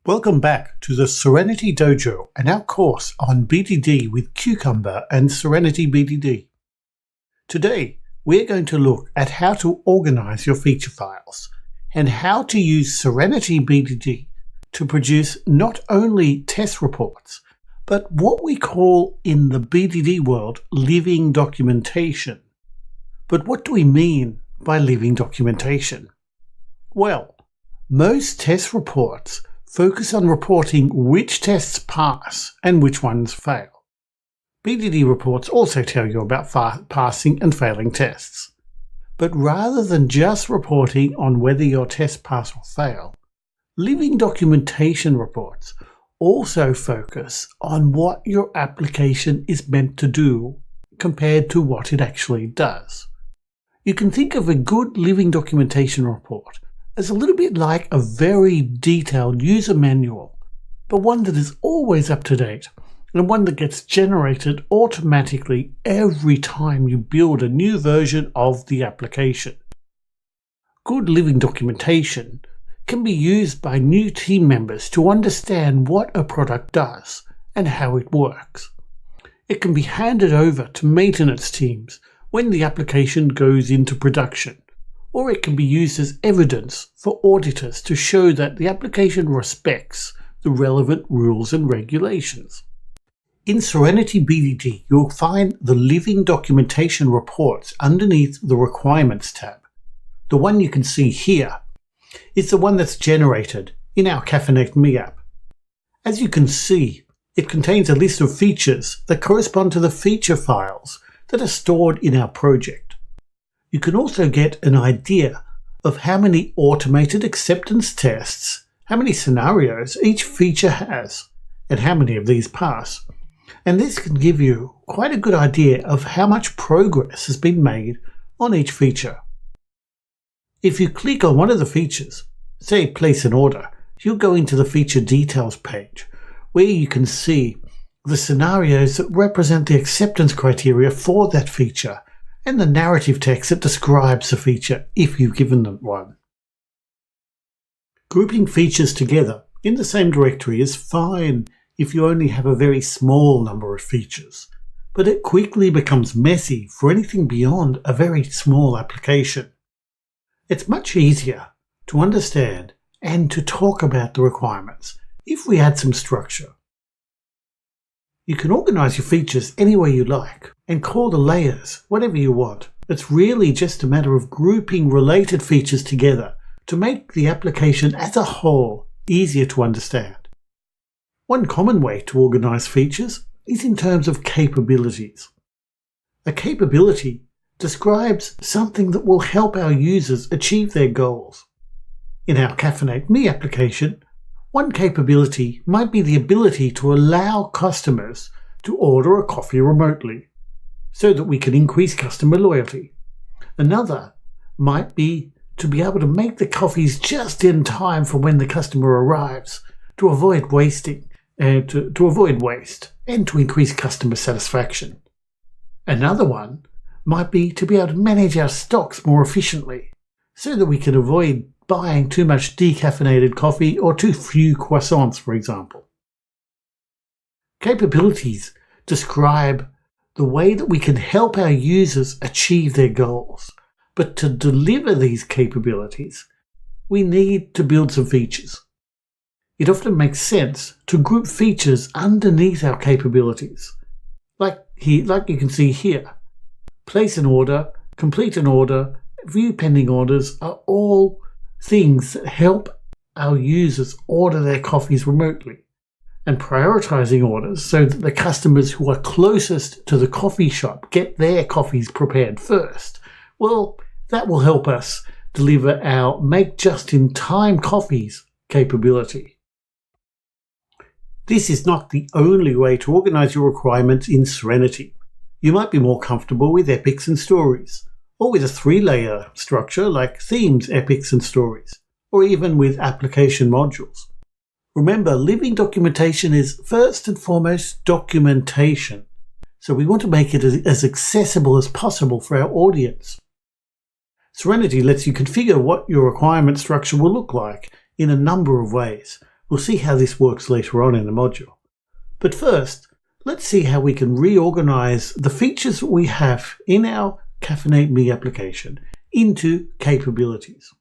Welcome back to the Serenity Dojo and our course on BDD with Cucumber and Serenity BDD. Today, we're going to look at how to organize your feature files and how to use Serenity BDD to produce not only test reports, but what we call in the BDD world living documentation. But what do we mean by living documentation? Well, most test reports focus on reporting which tests pass and which ones fail. BDD reports also tell you about passing and failing tests. But rather than just reporting on whether your tests pass or fail, living documentation reports also focus on what your application is meant to do compared to what it actually does. You can think of a good living documentation report as a little bit like a very detailed user manual, but one that is always up to date and one that gets generated automatically every time you build a new version of the application. Good living documentation can be used by new team members to understand what a product does and how it works. It can be handed over to maintenance teams when the application goes into production, or it can be used as evidence for auditors to show that the application respects the relevant rules and regulations. In Serenity BDD, you'll find the Living Documentation Reports underneath the Requirements tab. The one you can see here is the one that's generated in our Caffeinate Me app. As you can see, it contains a list of features that correspond to the feature files that are stored in our project. You can also get an idea of how many automated acceptance tests, how many scenarios each feature has, and how many of these pass. And this can give you quite a good idea of how much progress has been made on each feature. If you click on one of the features, say place an order, you'll go into the feature details page where you can see the scenarios that represent the acceptance criteria for that feature and the narrative text that describes the feature if you've given them one. Grouping features together in the same directory is fine if you only have a very small number of features, but it quickly becomes messy for anything beyond a very small application. It's much easier to understand and to talk about the requirements if we add some structure. You can organize your features any way you like and call the layers whatever you want. It's really just a matter of grouping related features together to make the application as a whole easier to understand. One common way to organize features is in terms of capabilities. A capability describes something that will help our users achieve their goals. In our Caffeinate Me application, one capability might be the ability to allow customers to order a coffee remotely so that we can increase customer loyalty. Another might be to be able to make the coffees just in time for when the customer arrives to avoid wasting to avoid waste and to increase customer satisfaction. Another one might be to be able to manage our stocks more efficiently so that we can avoid buying too much decaffeinated coffee or too few croissants, for example. Capabilities describe the way that we can help our users achieve their goals. But to deliver these capabilities, we need to build some features. It often makes sense to group features underneath our capabilities. Like you can see here, place an order, complete an order, view pending orders are all things that help our users order their coffees remotely, and prioritizing orders so that the customers who are closest to the coffee shop get their coffees prepared first. Well, that will help us deliver our make just-in-time coffees capability. This is not the only way to organize your requirements in Serenity. You might be more comfortable with epics and stories, or with a 3-layer structure like themes, epics, and stories, or even with application modules. Remember, living documentation is first and foremost documentation, so we want to make it as accessible as possible for our audience. Serenity lets you configure what your requirement structure will look like in a number of ways. We'll see how this works later on in the module. But first, let's see how we can reorganize the features that we have in our Caffeinate Me application into capabilities.